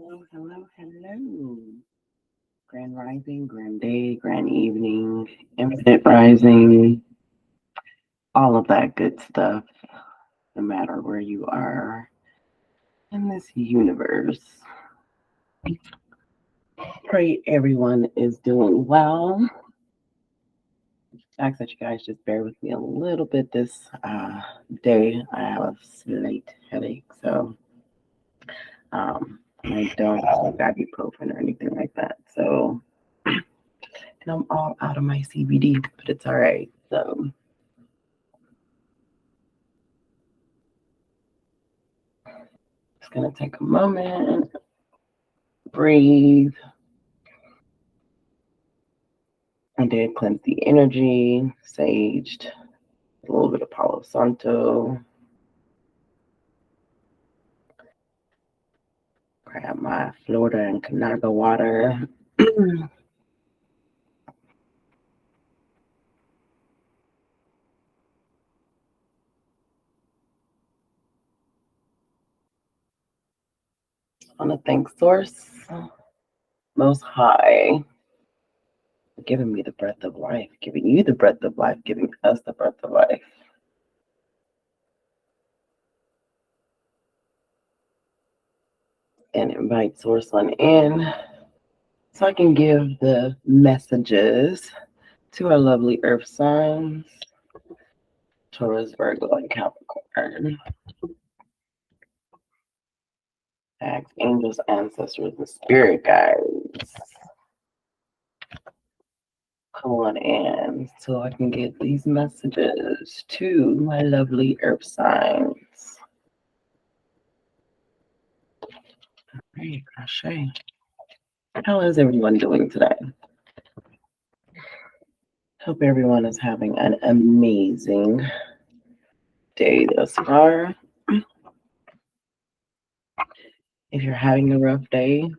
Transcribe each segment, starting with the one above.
Hello, hello, hello. Grand rising, grand day, grand evening, infinite rising, all of that good stuff, no matter where you are in this universe. Pray everyone is doing well. I ask that you guys just bear with me a little bit this day. I have a slight headache, so I don't have ibuprofen or anything like that. So, and I'm all out of my CBD, but it's all right. So, just gonna take a moment, breathe. I did cleanse the energy, saged, a little bit of Palo Santo. Grab my Florida and Canaga water. I want to thank Source, Most High, for giving me the breath of life, giving you the breath of life, giving us the breath of life. And invite Source on in so I can give the messages to our lovely earth signs, Taurus, Virgo, and Capricorn. Ask angels, ancestors, and spirit guides. Come on in so I can get these messages to my lovely earth signs. All right, Ashe. How is everyone doing today? Hope everyone is having an amazing day thus far. If you're having a rough day,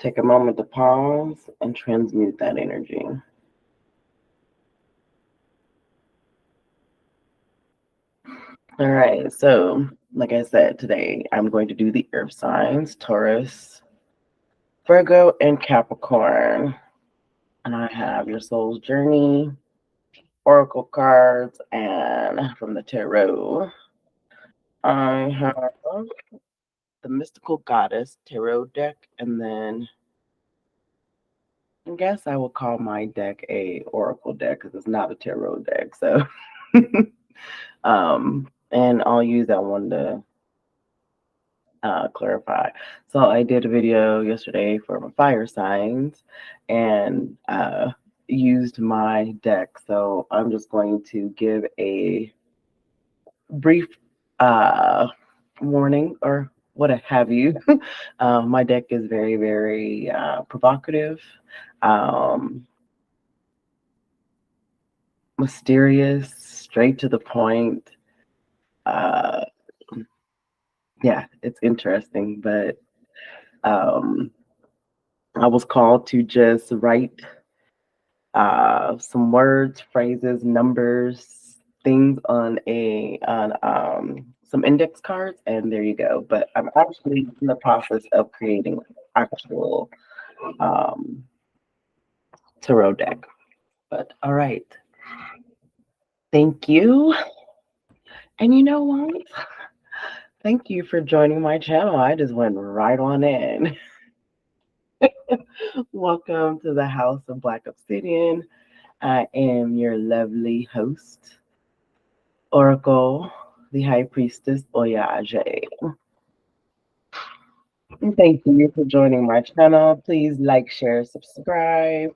take a moment to pause and transmute that energy. All right, so like I said, today I'm going to do the earth signs, Taurus, Virgo, and Capricorn. And I have your soul's journey, oracle cards, and from the tarot, I have the mystical goddess tarot deck, and then I guess I will call my deck a oracle deck because it's not a tarot deck. So, and I'll use that one to clarify. So I did a video yesterday for my fire signs, and used my deck. So I'm just going to give a brief warning or what have you. My deck is very, very provocative, mysterious, straight to the point. Yeah, it's interesting, but I was called to just write some words, phrases, numbers, things on some index cards, and there you go. But I'm actually in the process of creating actual um, tarot deck. But all right, thank you. And you know what? Thank you for joining my channel. I just went right on in. Welcome to the House of Black Obsidian. I am your lovely host, Oracle, the High Priestess Oyaje. And thank you for joining my channel. Please like, share, subscribe.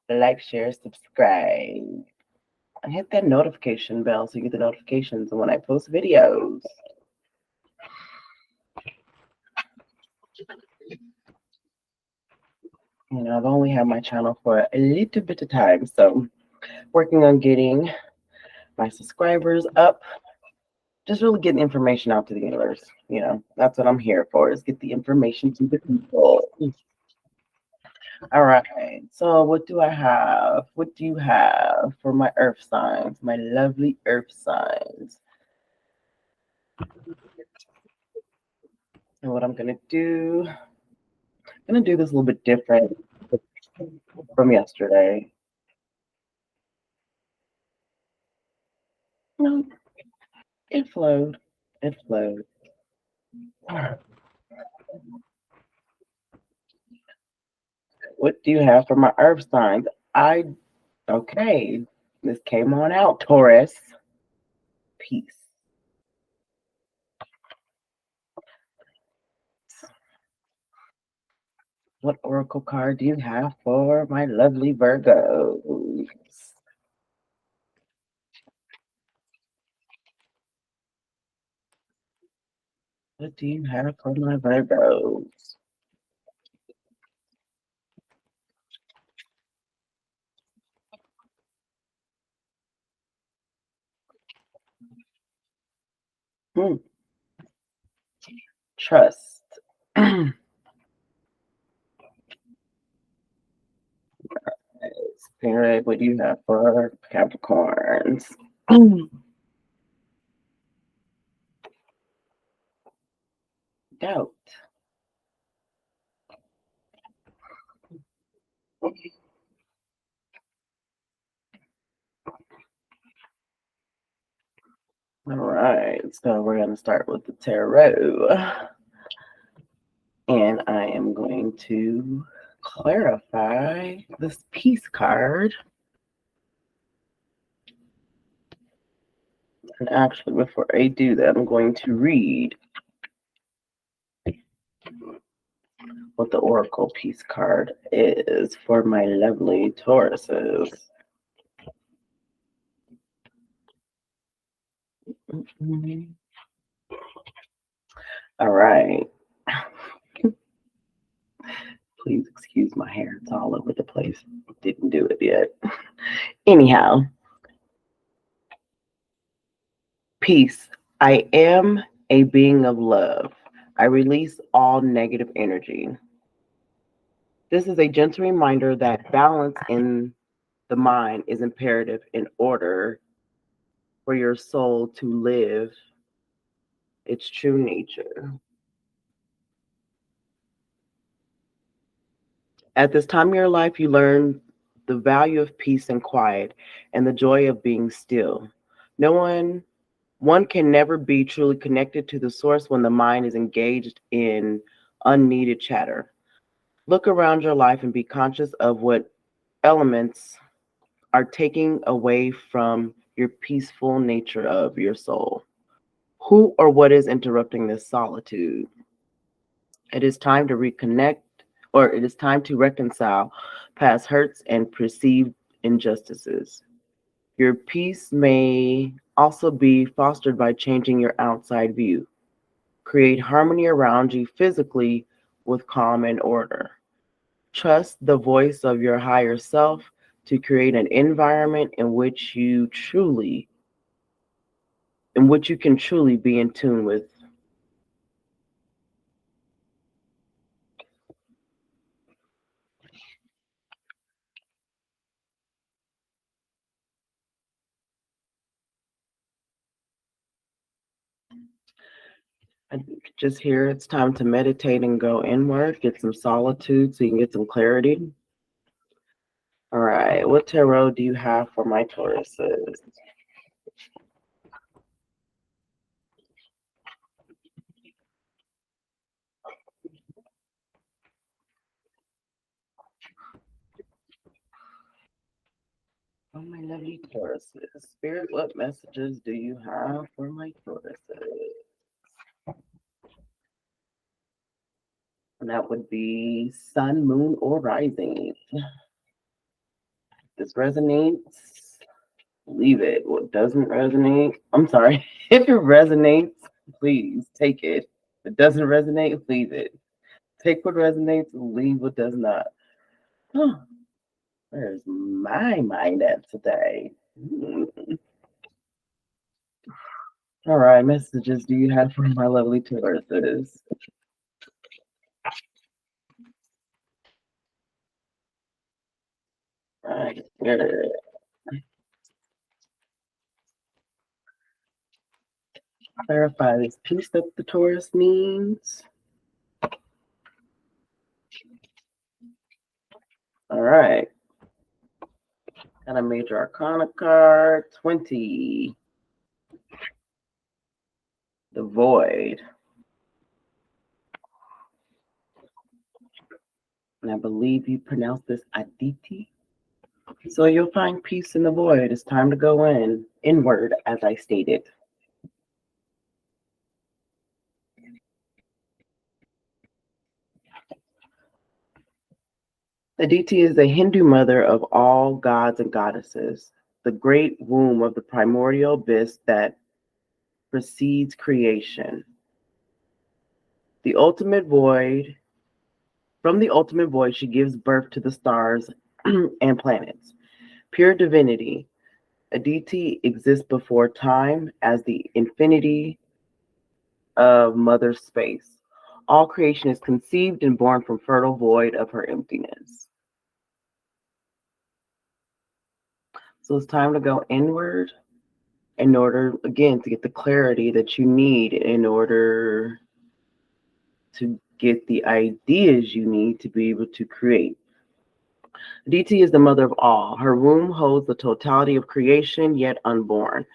Like, share, subscribe. And hit that notification bell so you get the notifications when I post videos. You know, I've only had my channel for a little bit of time, so working on getting my subscribers up. Just really getting information out to the universe. You know, that's what I'm here for, is get the information to the people. All right. So what do I have? What do you have for my earth signs, my lovely earth signs? And what I'm going to do this a little bit different from yesterday. No, it flowed. It flowed. What do you have for my earth signs? Okay, this came on out, Taurus. Peace. What oracle card do you have for my lovely Virgos? What do you have for my Virgos? Trust. Spirit, what do you have for Capricorns? Doubt. All right, so we're going to start with the tarot. And I am going to clarify this peace card. And actually, before I do that, I'm going to read what the oracle peace card is for my lovely Tauruses. All right. Please excuse my hair. It's all over the place. Didn't do it yet. Anyhow. Peace. I am a being of love. I release all negative energy. This is a gentle reminder that balance in the mind is imperative in order for your soul to live its true nature. At this time in your life, you learn the value of peace and quiet and the joy of being still. One can never be truly connected to the source when the mind is engaged in unneeded chatter. Look around your life and be conscious of what elements are taking away from your peaceful nature of your soul. Who or what is interrupting this solitude? It is time to reconnect, or it is time to reconcile past hurts and perceived injustices. Your peace may also be fostered by changing your outside view. Create harmony around you physically with calm and order. Trust the voice of your higher self to create an environment in which you can truly be in tune with. I just hear it's time to meditate and go inward, get some solitude so you can get some clarity. All right, what tarot do you have for my Tauruses? Oh, my lovely Tauruses. Spirit, what messages do you have for my Tauruses? And that would be sun, moon, or rising. This resonates, leave it. What doesn't resonate, I'm sorry. If it resonates, please take it. If it doesn't resonate, leave it. Take what resonates, leave what does not. Huh. Where's my mind at today? All right, messages do you have for my lovely Tauruses? Right, good. Clarify this piece that the Taurus means. All right. Got a major arcana card, 20. The Void. And I believe you pronounce this Aditi. So you'll find peace in the void. It's time to go inward, as I stated. Aditi is the Hindu mother of all gods and goddesses, the great womb of the primordial abyss that precedes creation. The ultimate void, from the ultimate void, she gives birth to the stars and planets. Pure divinity, Aditi exists before time as the infinity of mother space. All creation is conceived and born from fertile void of her emptiness. So it's time to go inward in order, again, to get the clarity that you need in order to get the ideas you need to be able to create. DT is the mother of all. Her womb holds the totality of creation, yet unborn.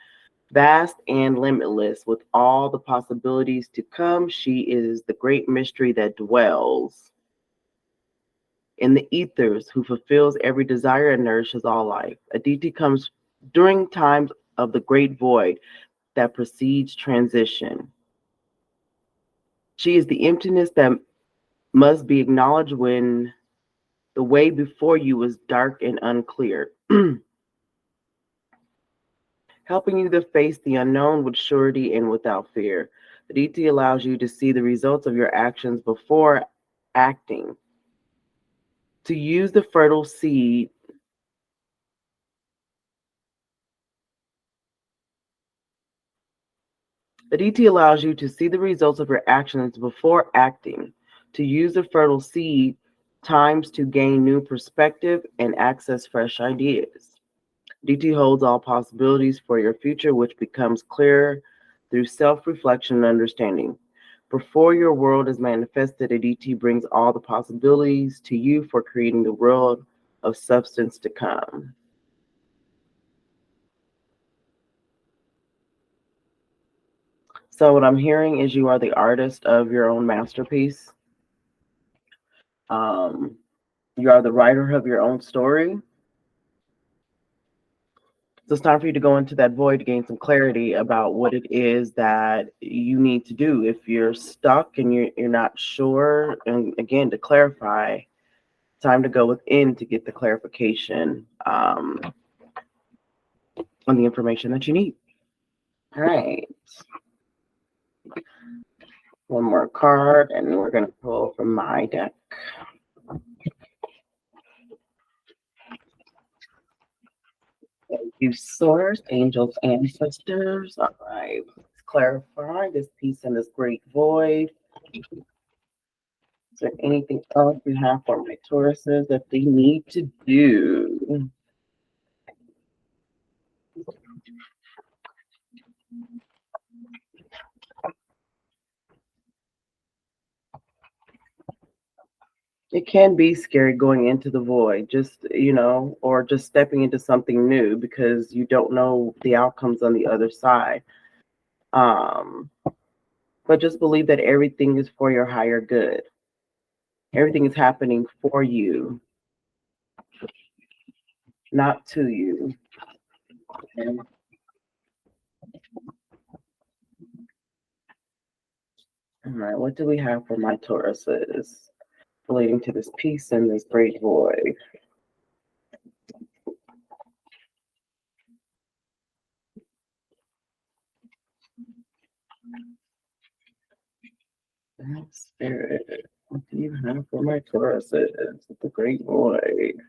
Vast and limitless, with all the possibilities to come, she is the great mystery that dwells in the ethers, who fulfills every desire and nourishes all life. Aditi comes during times of the great void that precedes transition. She is the emptiness that must be acknowledged when the way before you was dark and unclear, helping you to face the unknown with surety and without fear. Aditi allows you to see the results of your actions before acting, to use the fertile seed Aditi allows you to see the results of your actions before acting, to use the fertile seed times to gain new perspective and access fresh ideas. Aditi holds all possibilities for your future, which becomes clearer through self-reflection and understanding. Before your world is manifested, Aditi brings all the possibilities to you for creating the world of substance to come. So what I'm hearing is you are the artist of your own masterpiece. Um, you are the writer of your own story. So it's time for you to go into that void to gain some clarity about what it is that you need to do. If you're stuck and you're not sure, and again, to clarify, time to go within to get the clarification on the information that you need. All right. One more card, and we're going to pull from my deck. Thank you, source, angels, ancestors. All right, let's clarify this piece in this great void. Is there anything else you have for my Tauruses that they need to do? It can be scary going into the void, just, or just stepping into something new because you don't know the outcomes on the other side. But just believe that everything is for your higher good. Everything is happening for you, not to you. And, all right, what do we have for my Tauruses relating to this peace and this great void? Spirit, what do you have for my Tauruses? The great void.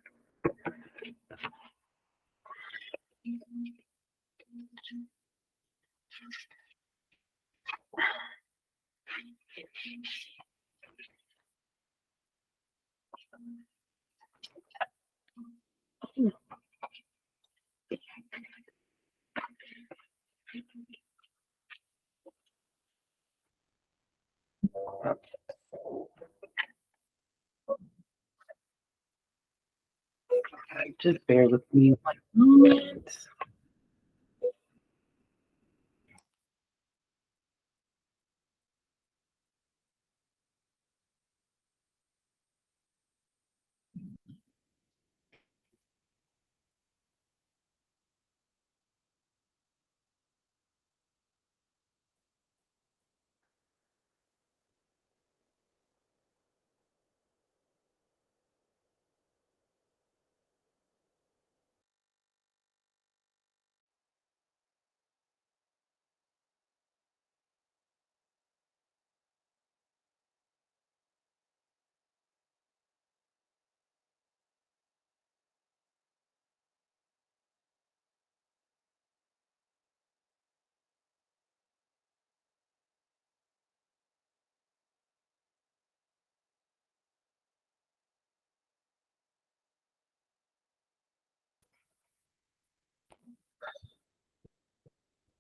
Just bear with me 1 moment.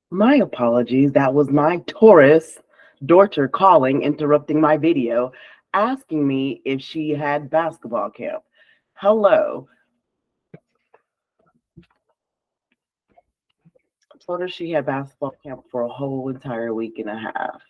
My apologies. That was my Taurus daughter calling, interrupting my video, asking me if she had basketball camp. Hello. I told her she had basketball camp for a whole entire week and a half.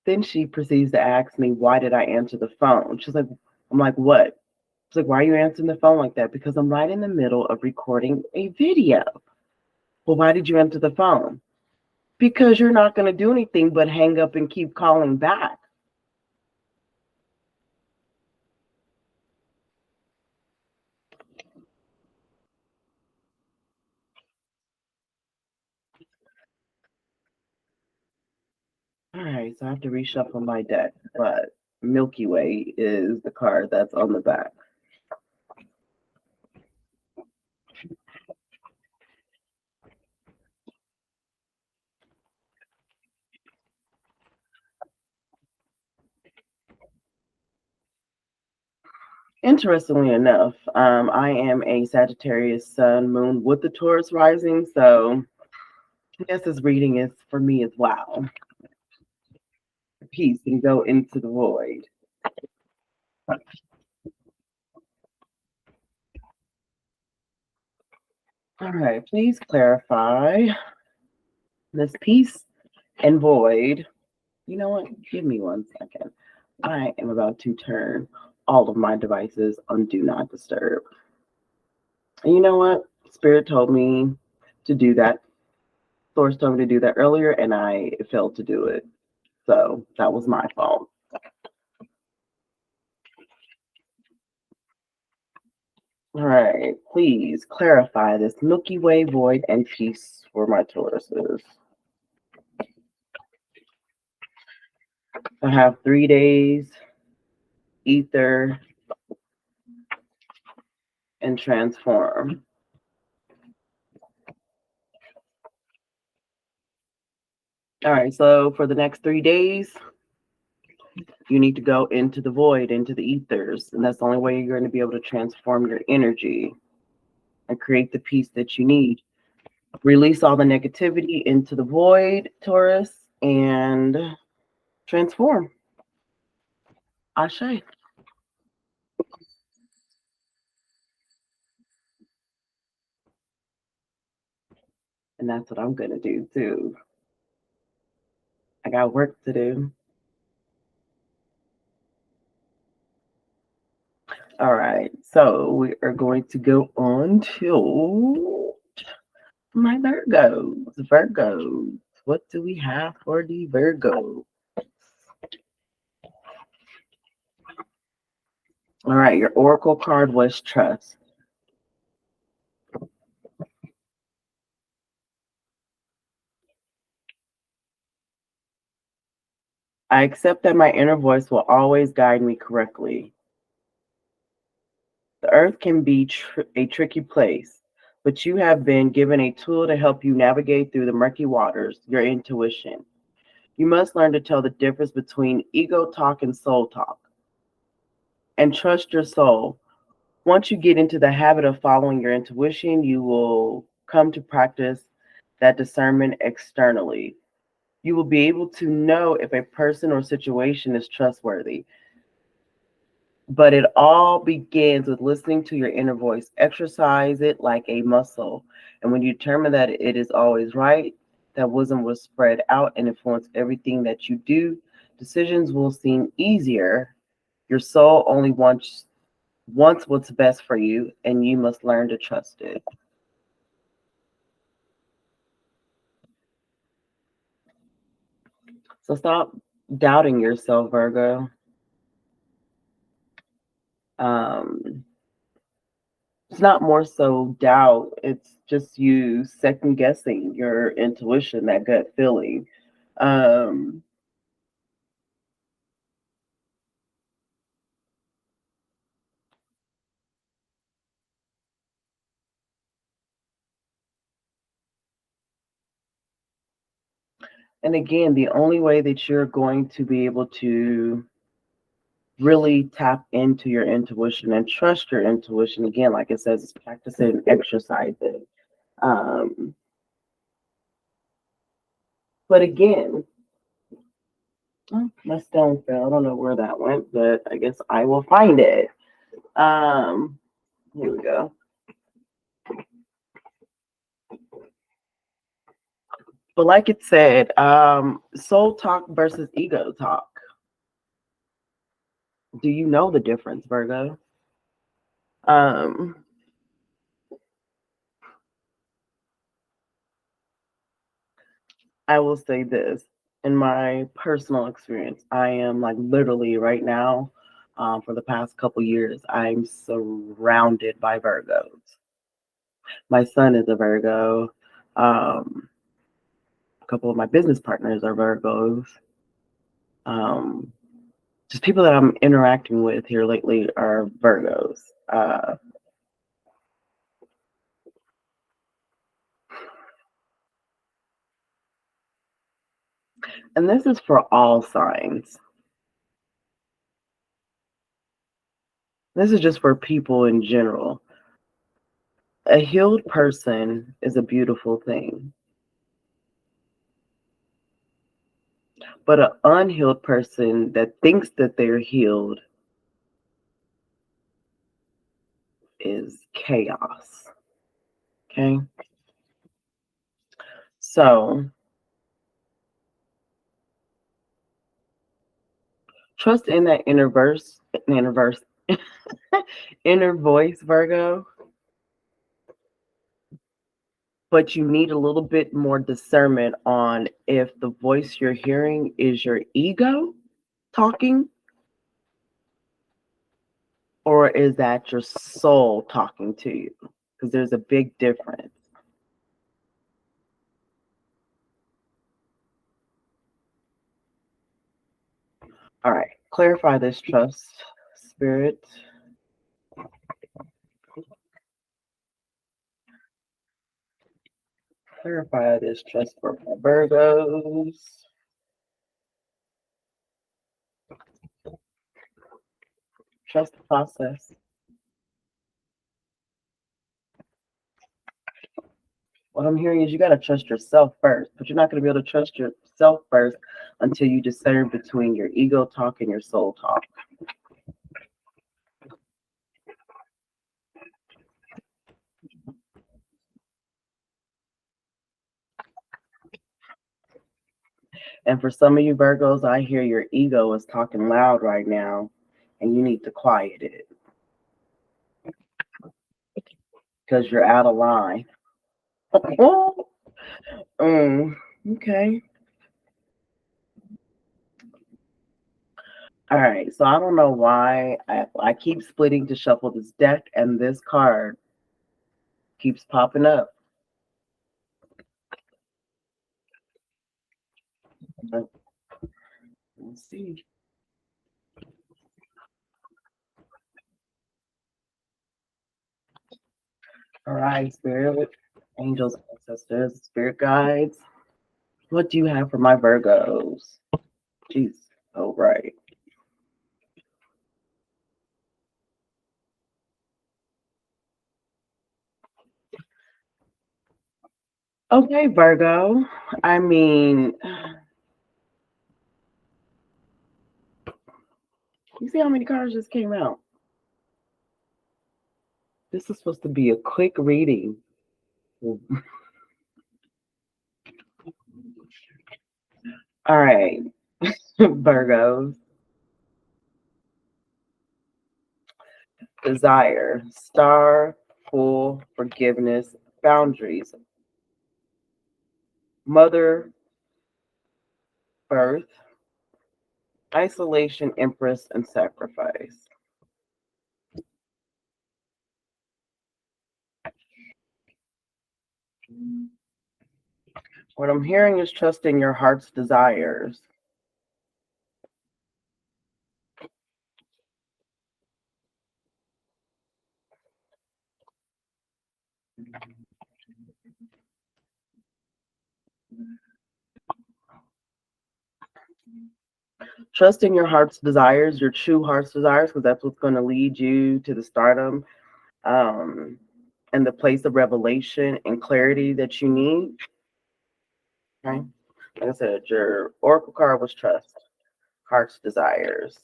Then she proceeds to ask me, why did I answer the phone? She's like, I'm like, what? She's like, why are you answering the phone like that? Because I'm right in the middle of recording a video. Well, why did you answer the phone? Because you're not going to do anything but hang up and keep calling back. All right, so I have to reshuffle my deck, but Milky Way is the card that's on the back. Interestingly enough, I am a Sagittarius sun, moon with the Taurus rising, so I guess this reading is for me as well. Peace and go into the void. All right, please clarify this peace and void. You know what? Give me 1 second. I am about to turn all of my devices on do not disturb. And you know what? Spirit told me to do that. Source told me to do that earlier, and I failed to do it. So that was my fault. All right, please clarify this Milky Way void and peace for my Tauruses. I have 3 days, ether, and transform. All right, so for the next 3 days, you need to go into the void, into the ethers, and that's the only way you're going to be able to transform your energy and create the peace that you need. Release all the negativity into the void, Taurus, and transform. Ashe. And that's what I'm going to do too. I got work to do. All right, so we are going to go on to my Virgos. Virgos. What do we have for the Virgo? All right, your oracle card was trust. I accept that my inner voice will always guide me correctly. The earth can be a tricky place, but you have been given a tool to help you navigate through the murky waters, your intuition. You must learn to tell the difference between ego talk and soul talk. And trust your soul. Once you get into the habit of following your intuition, you will come to practice that discernment externally. You will be able to know if a person or situation is trustworthy. But it all begins with listening to your inner voice. Exercise it like a muscle. And when you determine that it is always right, that wisdom will spread out and influence everything that you do. Decisions will seem easier. Your soul only wants what's best for you, and you must learn to trust it. So stop doubting yourself, Virgo. Um, it's not more so doubt, it's just you second guessing your intuition, that gut feeling. Um, and again, the only way that you're going to be able to really tap into your intuition and trust your intuition, again, like it says, is practice it and exercise it. Um, but again, oh, my stone fell. I don't know where that went, but I guess I will find it. Here we go. But like it said, soul talk versus ego talk. Do you know the difference, Virgo? Um, I will say this. In my personal experience, I am like literally right now, for the past couple years, I'm surrounded by Virgos. My son is a Virgo. Um, a couple of my business partners are Virgos. Um, just people that I'm interacting with here lately are Virgos. And this is for all signs. This is just for people in general. A healed person is a beautiful thing, but an unhealed person that thinks that they're healed is chaos. Okay? So trust in that inner voice, Virgo, but you need a little bit more discernment on if the voice you're hearing is your ego talking, or is that your soul talking to you? Because there's a big difference. All right, clarify this, trust spirit. Clarify this, trust for my Virgos. Trust the process. What I'm hearing is you got to trust yourself first, but you're not going to be able to trust yourself first until you discern between your ego talk and your soul talk. And for some of you Virgos, I hear your ego is talking loud right now, and you need to quiet it because you're out of line. Okay. All right. So I don't know why I keep splitting to shuffle this deck, and this card keeps popping up. Let's see. All right, spirit, angels, ancestors, spirit guides. What do you have for my Virgos? Jeez. Oh, right. Okay, Virgo. I mean, you see how many cards just came out? This is supposed to be a quick reading. All right, Virgos. Desire, star, full, forgiveness, boundaries, mother, birth, isolation, empress, and sacrifice. What I'm hearing is trusting your heart's desires. Trusting your heart's desires, your true heart's desires, because that's what's going to lead you to the stardom um, and the place of revelation and clarity that you need. Okay. Like I said, your oracle card was trust, heart's desires.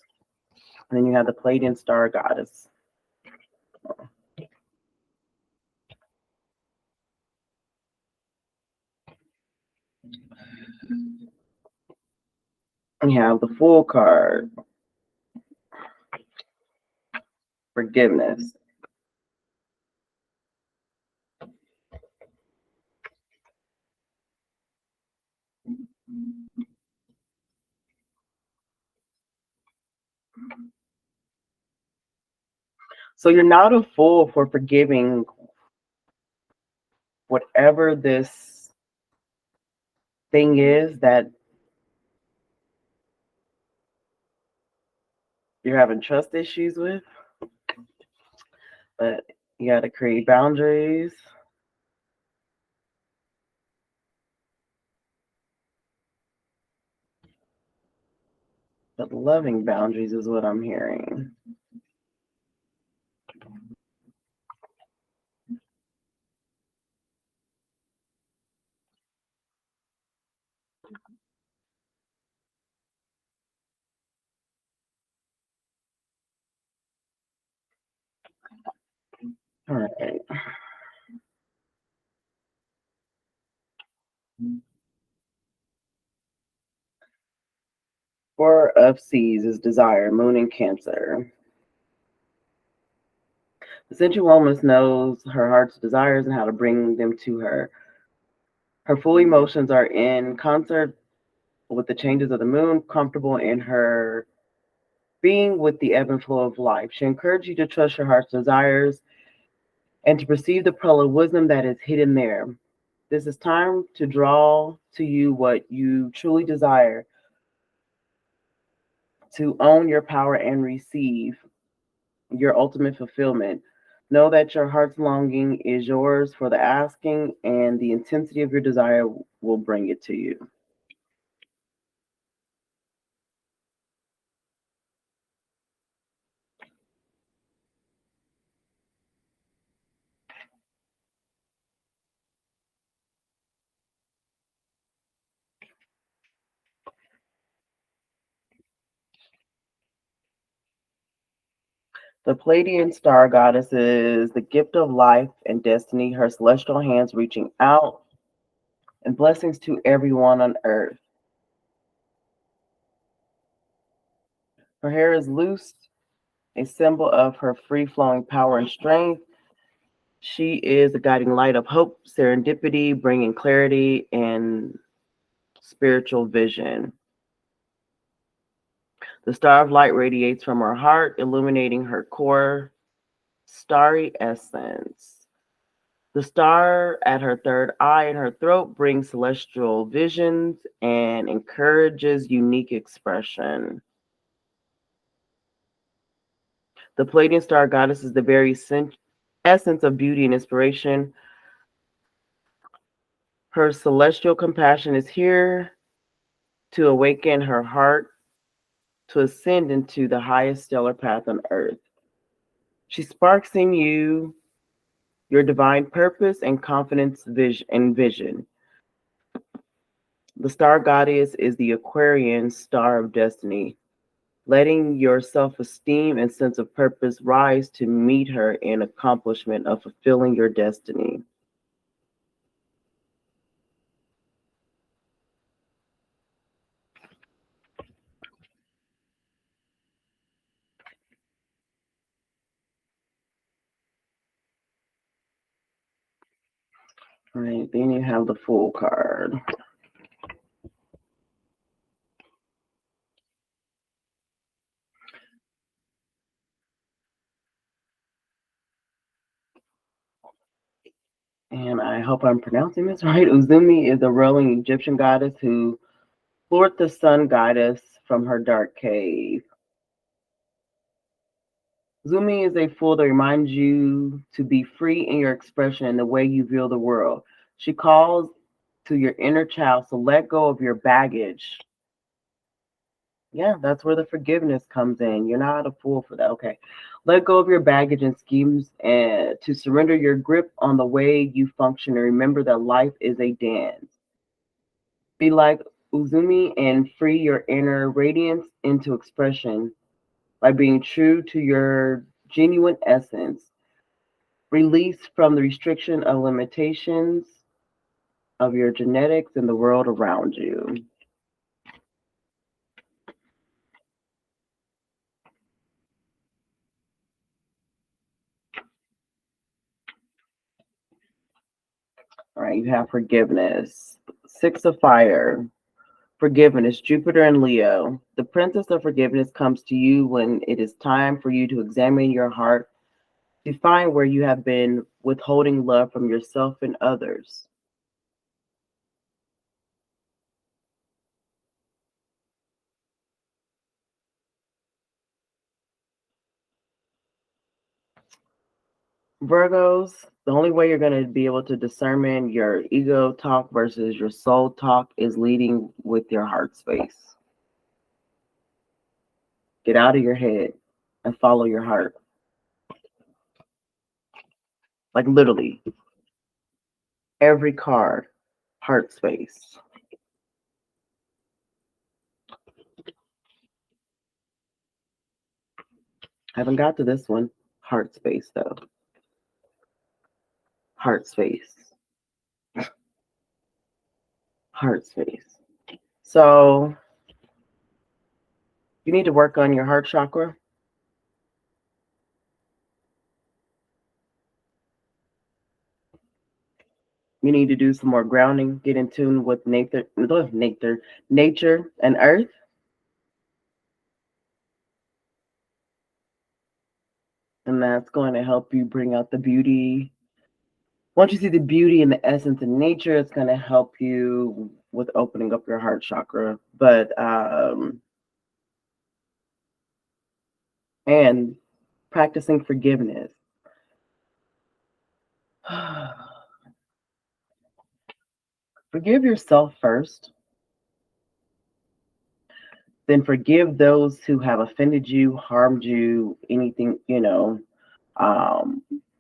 And then you have the Pleiadian star goddess. And you have the Fool card, forgiveness. So you're not a fool for forgiving whatever this thing is that you're having trust issues with, but you got to create boundaries. But loving boundaries is what I'm hearing. All right. Four of Seas is desire, moon and Cancer. The sensual woman knows her heart's desires and how to bring them to her. Her full emotions are in concert with the changes of the moon, comfortable in her being with the ebb and flow of life. She encourages you to trust your heart's desires and to perceive the pearl of wisdom that is hidden there. This is time to draw to you what you truly desire, to own your power and receive your ultimate fulfillment. Know that your heart's longing is yours for the asking, and the intensity of your desire will bring it to you. The Pleiadian star goddess is the gift of life and destiny, her celestial hands reaching out and blessings to everyone on earth. Her hair is loose, a symbol of her free flowing power and strength. She is a guiding light of hope, serendipity, bringing clarity and spiritual vision. The star of light radiates from her heart, illuminating her core starry essence. The star at her third eye and her throat brings celestial visions and encourages unique expression. The Pleiadian star goddess is the very essence of beauty and inspiration. Her celestial compassion is here to awaken her heart to ascend into the highest stellar path on earth. She sparks in you your divine purpose and confidence vision. The star goddess is the Aquarian star of destiny, letting your self-esteem and sense of purpose rise to meet her in accomplishment of fulfilling your destiny. All right, then you have the Fool card. And I hope I'm pronouncing this right. Uzumi is a rolling Egyptian goddess who lured the sun goddess from her dark cave. Uzumi is a fool that reminds you to be free in your expression and the way you view the world. She calls to your inner child to let go of your baggage. Yeah, that's where the forgiveness comes in. You're not a fool for that. Okay. Let go of your baggage and schemes and to surrender your grip on the way you function and remember that life is a dance. Be like Uzumi and free your inner radiance into expression by being true to your genuine essence. Release from the restriction of limitations of your genetics and the world around you. All right, you have forgiveness. Six of Fire. Forgiveness, Jupiter and Leo. The princess of forgiveness comes to you when it is time for you to examine your heart to find where you have been withholding love from yourself and others. Virgos, the only way you're going to be able to discern your ego talk versus your soul talk is leading with your heart space. Get out of your head and follow your heart. Like literally, every card, heart space. Haven't got to this one. Heart space, though. Heart space. Heart space. So, you need to work on your heart chakra. You need to do some more grounding, get in tune with nature and earth. And that's going to help you bring out the beauty. Once you see the beauty and the essence in nature, it's going to help you with opening up your heart chakra. But and practicing forgiveness. Forgive yourself first, then forgive those who have offended you, harmed you, anything,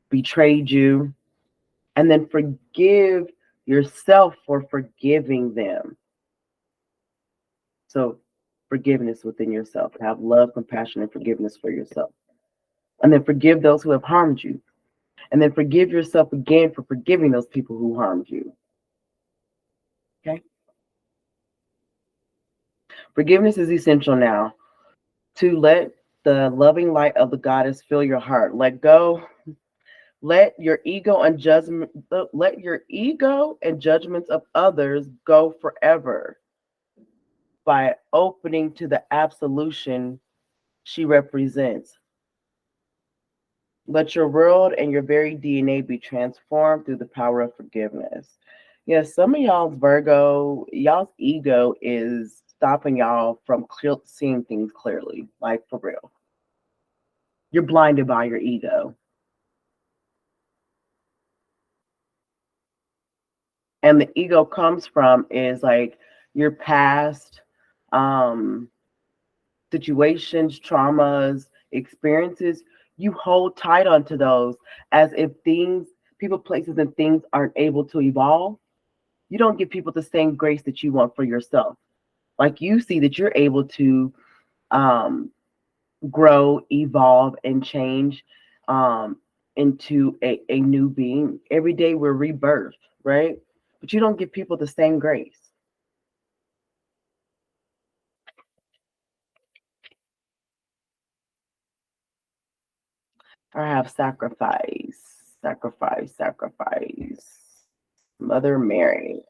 betrayed you, and then forgive yourself for forgiving them. So forgiveness within yourself. Have love, compassion, and forgiveness for yourself. And then forgive those who have harmed you. And then forgive yourself again for forgiving those people who harmed you. Okay? Forgiveness is essential now to let the loving light of the goddess fill your heart. Let go. Let your ego and judgments of others go forever by opening to the absolution she represents. Let your world and your very DNA be transformed through the power of forgiveness. Yes, some of y'all's y'all's ego is stopping y'all from seeing things clearly, like for real. You're blinded by your ego. And the ego comes from is like your past situations, traumas, experiences. You hold tight onto those as if people, places, and things aren't able to evolve. you don't give people the same grace that you want for yourself. Like, you see that you're able to grow, evolve, and change into a new being. Every day we're rebirthed, right? But you don't give people the same grace. I have sacrifice, sacrifice, sacrifice. Mother Mary.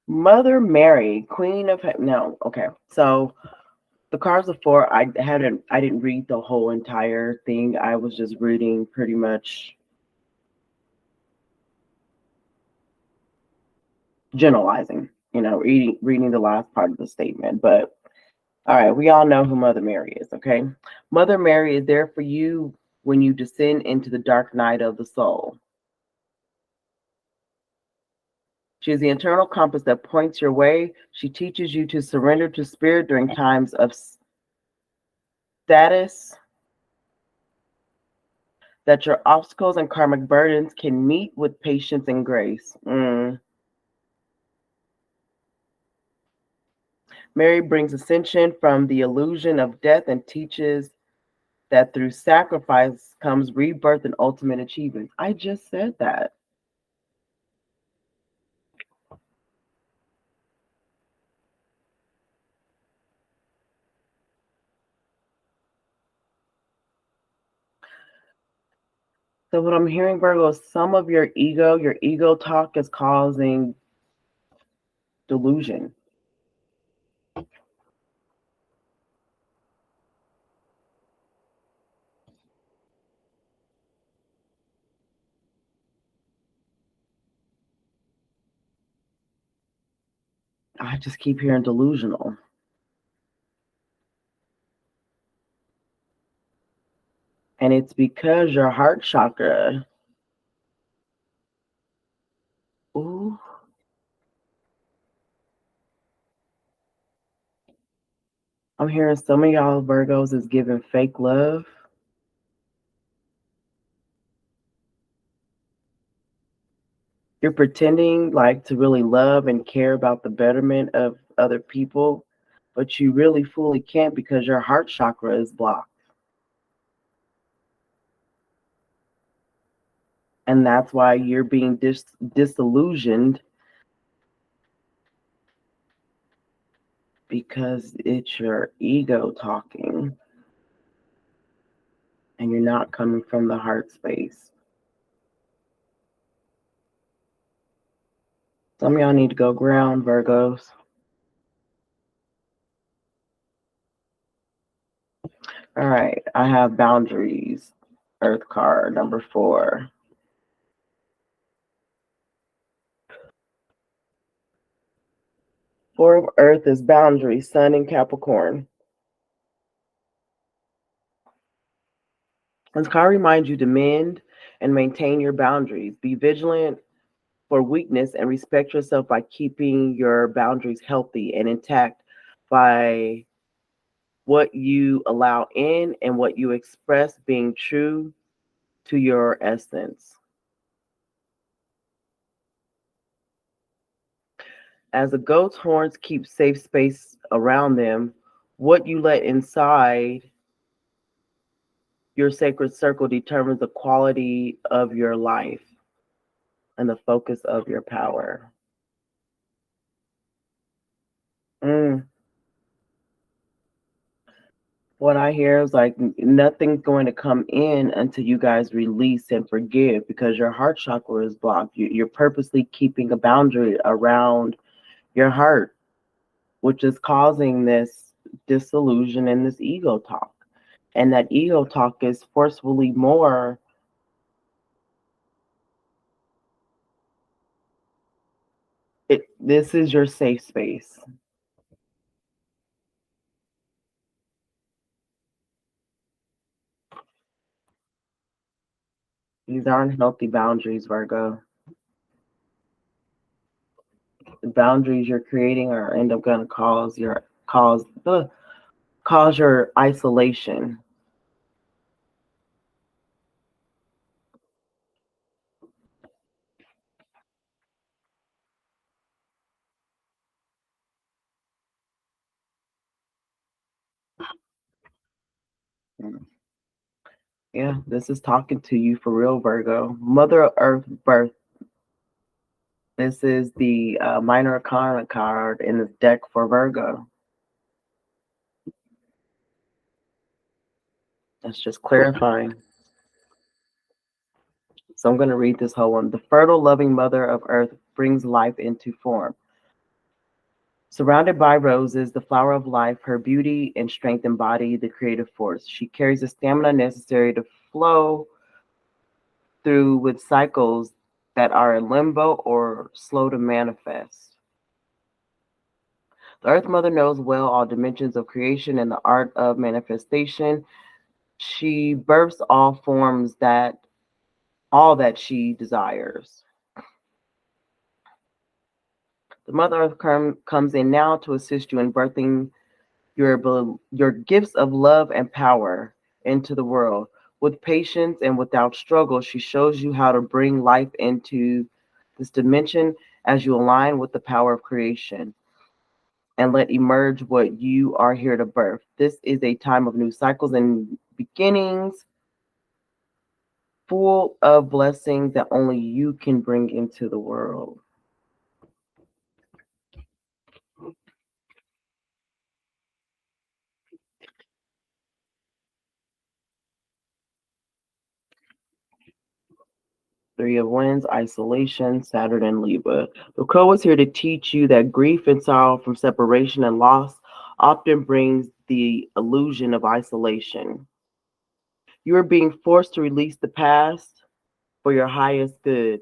Mother Mary, Queen of no, okay. So the cards before, I didn't read the whole entire thing. I was just reading pretty much generalizing, reading the last part of the statement. But all right, we all know who Mother Mary is, okay? Mother Mary is there for you when you descend into the dark night of the soul. She is the internal compass that points your way. She teaches you to surrender to spirit during times of status, that your obstacles and karmic burdens can meet with patience and grace. Mary brings ascension from the illusion of death and teaches that through sacrifice comes rebirth and ultimate achievement. I just said that. So what I'm hearing, Virgo, is some of your ego talk is causing delusion. I just keep hearing delusional. And it's because your heart chakra. Ooh. I'm hearing some of y'all Virgos is giving fake love. You're pretending like to really love and care about the betterment of other people, but you really fully can't because your heart chakra is blocked. And that's why you're being disillusioned, because it's your ego talking and you're not coming from the heart space. Some of y'all need to go ground, Virgos. All right, I have boundaries. Earth card number 4. Four of Earth is boundaries, Sun in Capricorn. This card reminds you to mend and maintain your boundaries. Be vigilant for weakness and respect yourself by keeping your boundaries healthy and intact by what you allow in and what you express, being true to your essence. As a goat's horns keep safe space around them, what you let inside your sacred circle determines the quality of your life and the focus of your power. What I hear is like nothing's going to come in until you guys release and forgive, because your heart chakra is blocked. You're purposely keeping a boundary around your heart, which is causing this disillusion and this ego talk. And that ego talk is forcefully more this is your safe space. These aren't healthy boundaries, Virgo. The boundaries you're creating are end up going to cause your isolation. Yeah, this is talking to you for real, Virgo. Mother of Earth birth. This is the minor arcana card in the deck for Virgo. That's just clarifying. So I'm going to read this whole one. The fertile, loving Mother of Earth brings life into form. Surrounded by roses, the flower of life, her beauty and strength embody the creative force. She carries the stamina necessary to flow through with cycles that are in limbo or slow to manifest. The Earth Mother knows well all dimensions of creation and the art of manifestation. She births all forms all that she desires. The Mother Earth comes in now to assist you in birthing your gifts of love and power into the world. With patience and without struggle, she shows you how to bring life into this dimension as you align with the power of creation and let emerge what you are here to birth. This is a time of new cycles and beginnings, full of blessings that only you can bring into the world. Three of Wands, isolation, Saturn and Libra. The crow is here to teach you that grief and sorrow from separation and loss often brings the illusion of isolation. You are being forced to release the past for your highest good.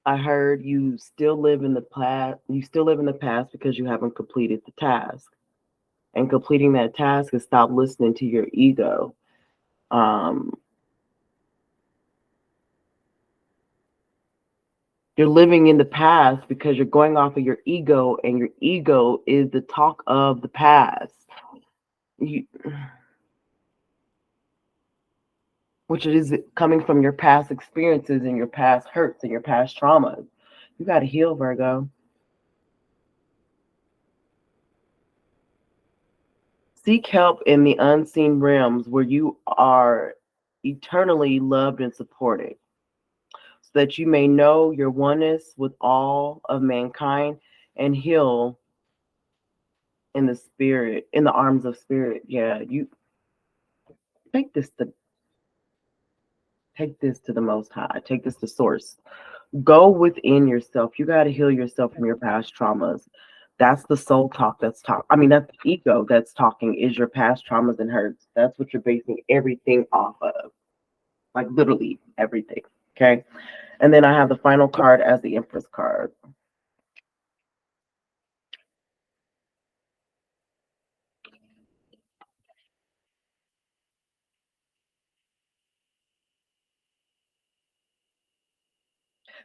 I heard you still live in the past. You still live in the past because you haven't completed the task. And completing that task is stop listening to your ego. Um, you're living in the past because you're going off of your ego, and your ego is the talk of the past. You, which is coming from your past experiences and your past hurts and your past traumas. You got to heal, Virgo. Seek help in the unseen realms where you are eternally loved and supported, so that you may know your oneness with all of mankind and heal in the spirit, in the arms of spirit. Yeah, you take this to the Most High. Take this to Source. Go within yourself. You got to heal yourself from your past traumas. That's the soul talk that's talk. I mean, that's the ego that's talking, is your past traumas and hurts. That's what you're basing everything off of. Like literally everything. Okay. And then I have the final card as the Empress card.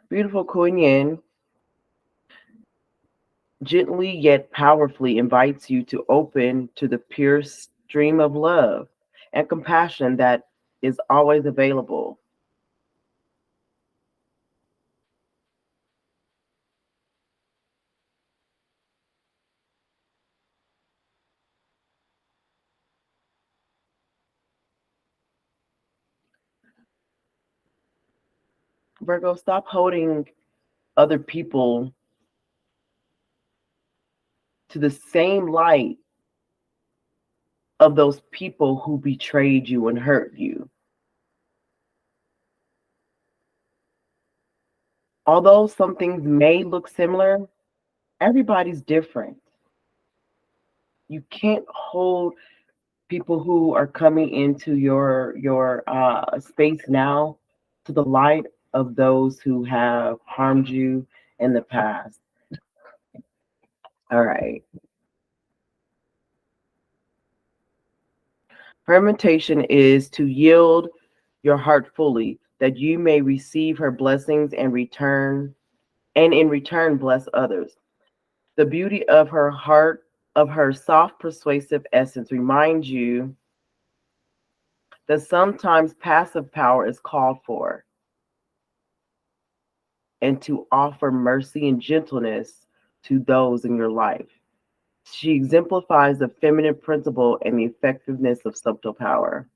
Beautiful Kuan Yin gently yet powerfully invites you to open to the pure stream of love and compassion that is always available. Virgo, stop holding other people to the same light of those people who betrayed you and hurt you. Although some things may look similar, everybody's different. You can't hold people who are coming into your space now to the light of those who have harmed you in the past. All right. Fermentation is to yield your heart fully, that you may receive her blessings and in return bless others. The beauty of her heart, of her soft, persuasive essence, reminds you that sometimes passive power is called for, and to offer mercy and gentleness to those in your life. She exemplifies the feminine principle and the effectiveness of subtle power.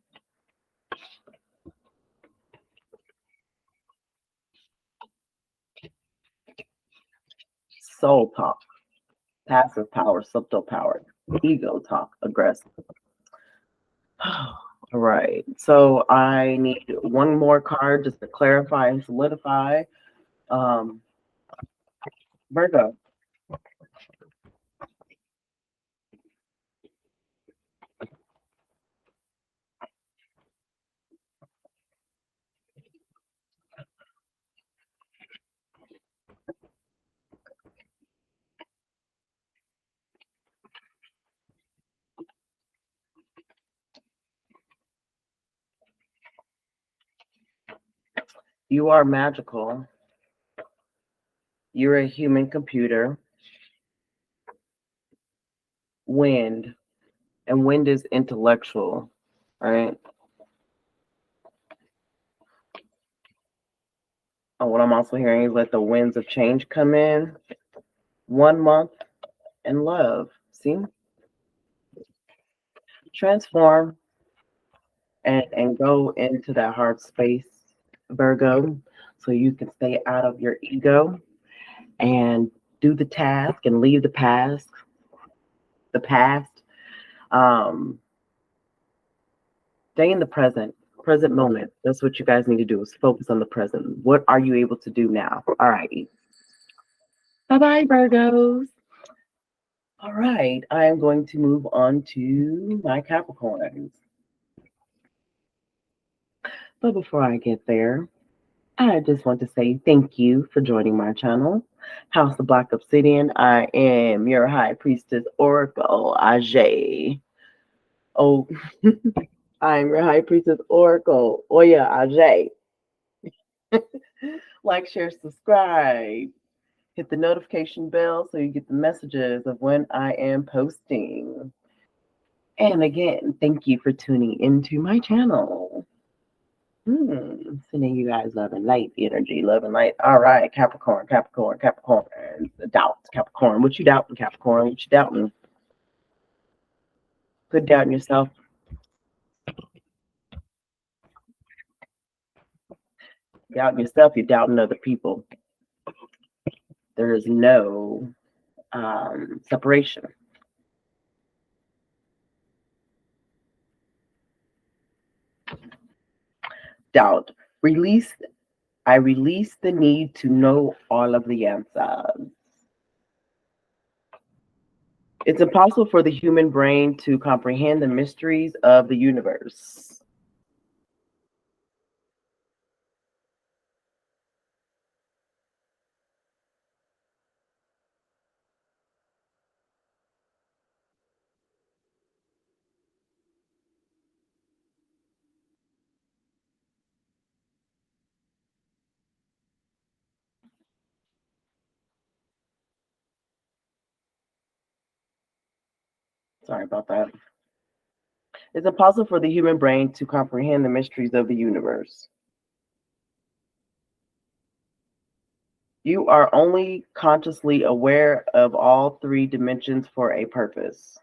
Soul talk, passive power, subtle power, ego talk, aggressive. All right. So I need one more card just to clarify and solidify. Virgo. You are magical. You're a human computer. Wind. And wind is intellectual, right? And what I'm also hearing is let the winds of change come in. 1 month and love. See? Transform and go into that heart space, Virgo, so you can stay out of your ego and do the task and leave the past. Stay in the present moment. That's what you guys need to do is focus on the present. What are you able to do now? All right. Bye-bye, Virgos. All right. I am going to move on to my Capricorns. But before I get there, I just want to say thank you for joining my channel, House of Black Obsidian. I am your High Priestess Oracle, Ajay. Oh, I'm your High Priestess Oracle, Oya Ajay. Like, share, subscribe. Hit the notification bell so you get the messages of when I am posting. And again, thank you for tuning into my channel. Sending you guys love and light energy, love and light. All right, Capricorn. The doubt, Capricorn. What you doubting, Capricorn? What you doubting? Quit doubting yourself. Doubting yourself, you're doubting other people. There is no separation. Doubt. I release the need to know all of the answers. It's impossible for the human brain to comprehend the mysteries of the universe. Sorry about that. It's impossible for the human brain to comprehend the mysteries of the universe. You are only consciously aware of all three dimensions for a purpose.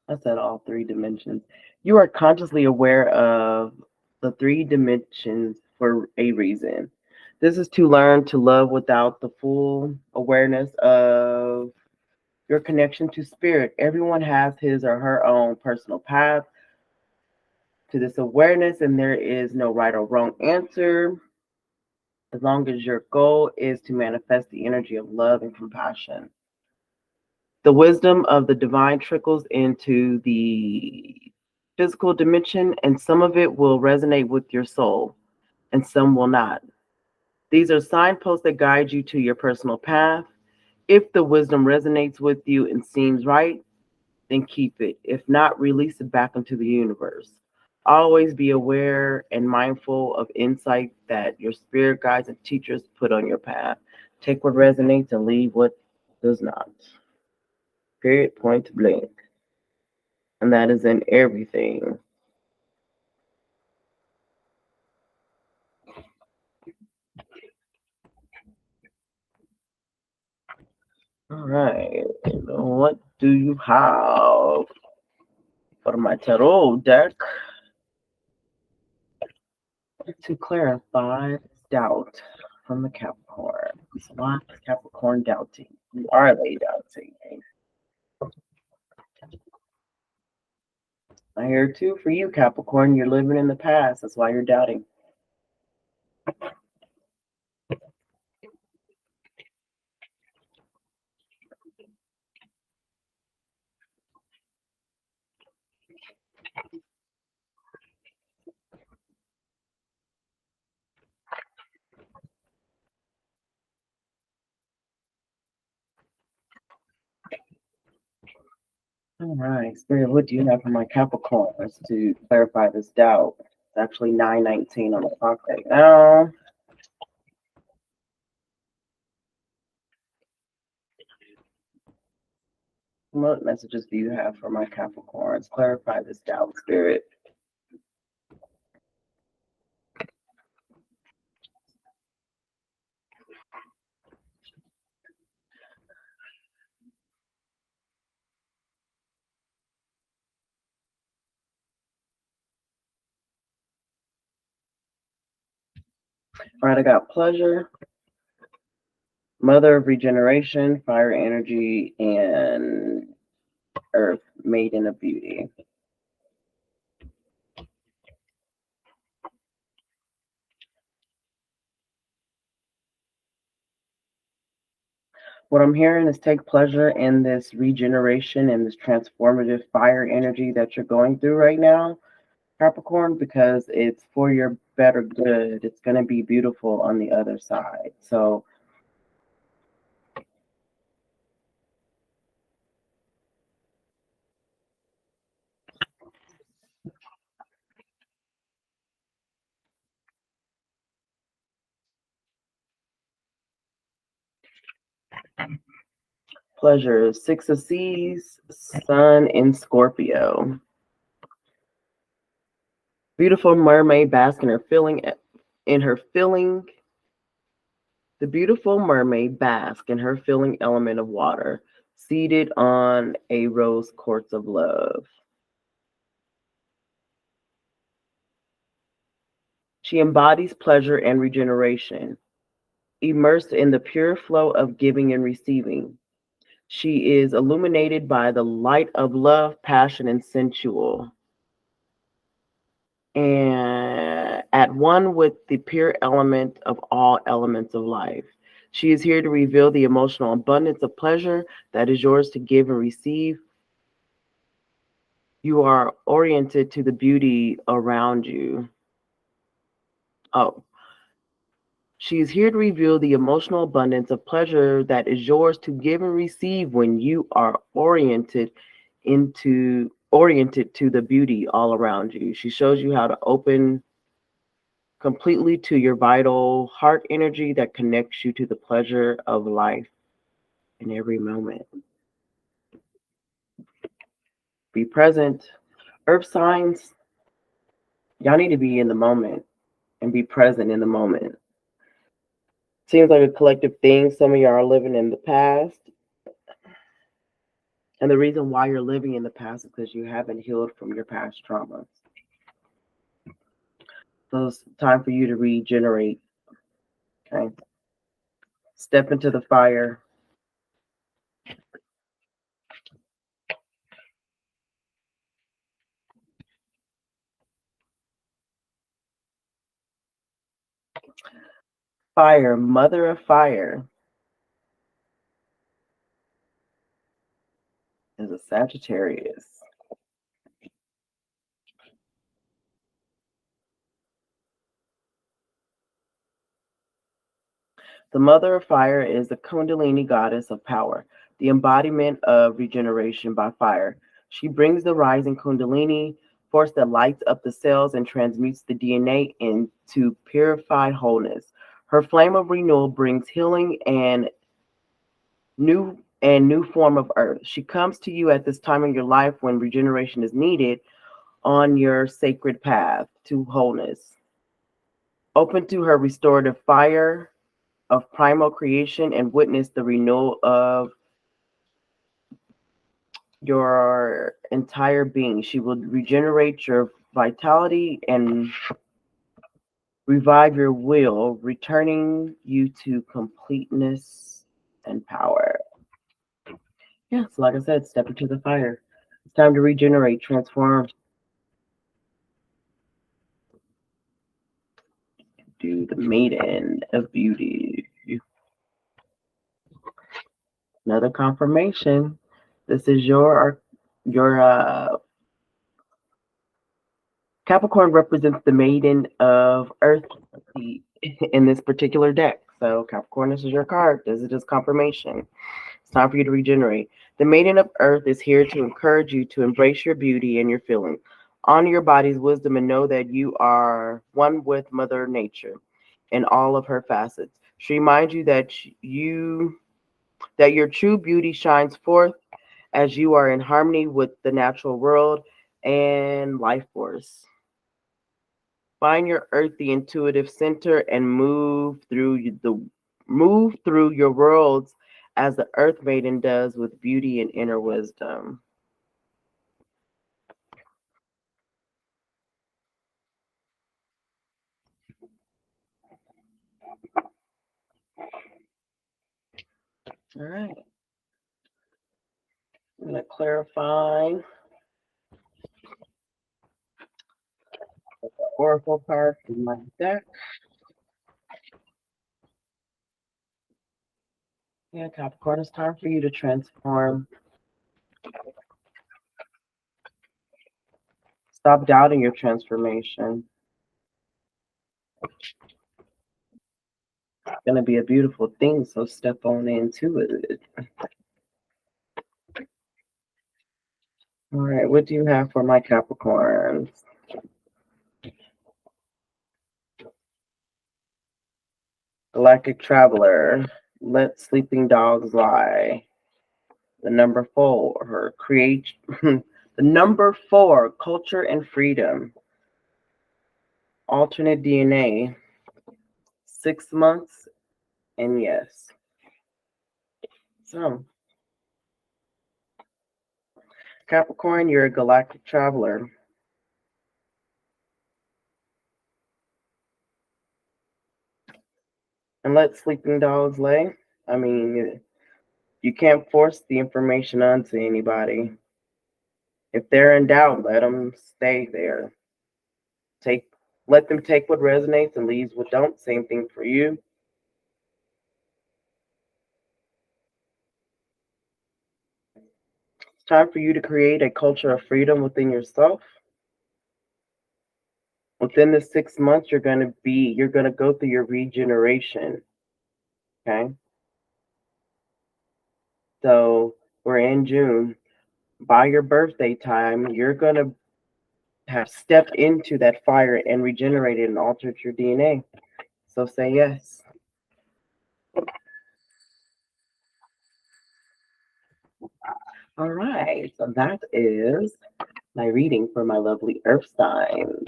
I said all three dimensions. You are consciously aware of the three dimensions for a reason. This is to learn to love without the full awareness of your connection to spirit. Everyone has his or her own personal path to this awareness, and there is no right or wrong answer as long as your goal is to manifest the energy of love and compassion. The wisdom of the divine trickles into the physical dimension, and some of it will resonate with your soul, and some will not. These are signposts that guide you to your personal path. If the wisdom resonates with you and seems right, then keep it. If not, release it back into the universe. Always be aware and mindful of insight that your spirit guides and teachers put on your path. Take what resonates and leave what does not. period, point blank. And that is in everything. All right. What do you have for my tarot deck to clarify doubt from the Capricorn? So why is Capricorn doubting? Who are they doubting? I hear too for you, Capricorn. You're living in the past. That's why you're doubting. All right, Spirit, what do you have for my Capricorns to clarify this doubt? It's actually 9:19 on the clock right now. What messages do you have for my Capricorns? Clarify this doubt, Spirit. All right, I got pleasure, mother of regeneration, fire energy, and earth, maiden of beauty. What I'm hearing is take pleasure in this regeneration and this transformative fire energy that you're going through right now, Capricorn, because it's for your better good. It's going to be beautiful on the other side. So pleasure, Six of Seas, Sun in Scorpio. Beautiful mermaid bask in her feeling. The beautiful mermaid bask in her feeling element of water, seated on a rose quartz of love. She embodies pleasure and regeneration, immersed in the pure flow of giving and receiving. She is illuminated by the light of love, passion, and sensual, and at one with the pure element of all elements of life. She is here to reveal the emotional abundance of pleasure that is yours to give and receive. You are oriented to the beauty around you. Oh, she is here to reveal the emotional abundance of pleasure that is yours to give and receive when you are oriented to the beauty all around you. She shows you how to open completely to your vital heart energy that connects you to the pleasure of life in every moment. Be present. Earth signs, y'all need to be in the moment and be present in the moment. Seems like a collective thing. Some of y'all are living in the past. And the reason why you're living in the past is because you haven't healed from your past traumas. So it's time for you to regenerate. Okay. Step into the fire. Fire, mother of fire, is a Sagittarius. The mother of fire is the Kundalini goddess of power, the embodiment of regeneration by fire. She brings the rising Kundalini force that lights up the cells and transmutes the DNA into purified wholeness. Her flame of renewal brings healing and new and new form of earth. She comes to you at this time in your life when regeneration is needed on your sacred path to wholeness. Open to her restorative fire of primal creation and witness the renewal of your entire being. She will regenerate your vitality and revive your will, returning you to completeness and power. Yeah, so like I said, step into the fire. It's time to regenerate, transform. Do the maiden of beauty. Another confirmation. This is your Capricorn represents the maiden of Earth in this particular deck. So Capricorn, this is your card. This is just confirmation. It's time for you to regenerate. The maiden of Earth is here to encourage you to embrace your beauty and your feeling. Honor your body's wisdom and know that you are one with Mother Nature in all of her facets. She reminds you that your true beauty shines forth as you are in harmony with the natural world and life force. Find your earthy intuitive center and move through your worlds as the earth maiden does with beauty and inner wisdom. All right. I'm going to clarify the oracle card in my deck. Yeah, Capricorn, it's time for you to transform. Stop doubting your transformation. It's going to be a beautiful thing, so step on into it. All right, what do you have for my Capricorns? Galactic Traveler, Let Sleeping Dogs Lie. The number 4, create the number 4, culture and freedom. Alternate DNA, 6 months, and yes. So, Capricorn, you're a galactic traveler. And let sleeping dogs lay. I mean, you can't force the information onto anybody. If they're in doubt, let them stay there. Let them take what resonates and leaves what don't. Same thing for you. It's time for you to create a culture of freedom within yourself. Within the 6 months, you're going to go through your regeneration. Okay. So we're in June. By your birthday time, you're going to have stepped into that fire and regenerated and altered your DNA. So say yes. All right. So that is my reading for my lovely earth signs.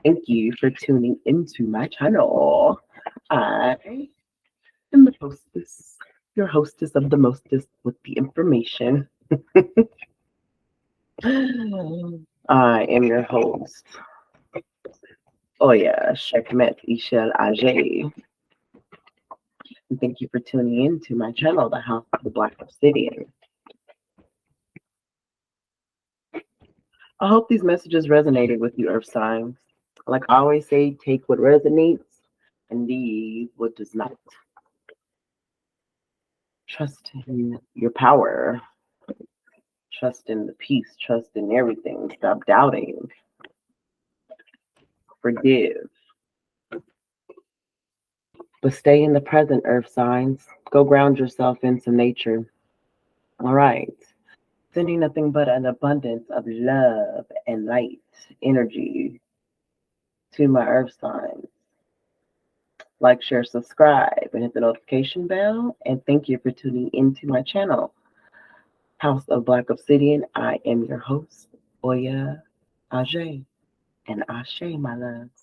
Thank you for tuning into my channel. I am the hostess, your hostess of the mostest with the information. I am your host. Oh yeah, Shekmet Ishel Ajay. And thank you for tuning in to my channel, the House of the Black Obsidian. I hope these messages resonated with you, Earth signs. Like I always say, take what resonates and leave what does not. Trust in your power. Trust in the peace. Trust in everything. Stop doubting. Forgive. But stay in the present, Earth signs. Go ground yourself into nature. All right. Sending nothing but an abundance of love and light energy to my Earth signs. like, share, subscribe, and hit the notification bell. And thank you for tuning into my channel, House of Black Obsidian. I am your host, Oya Ajay, and Ashe, my loves.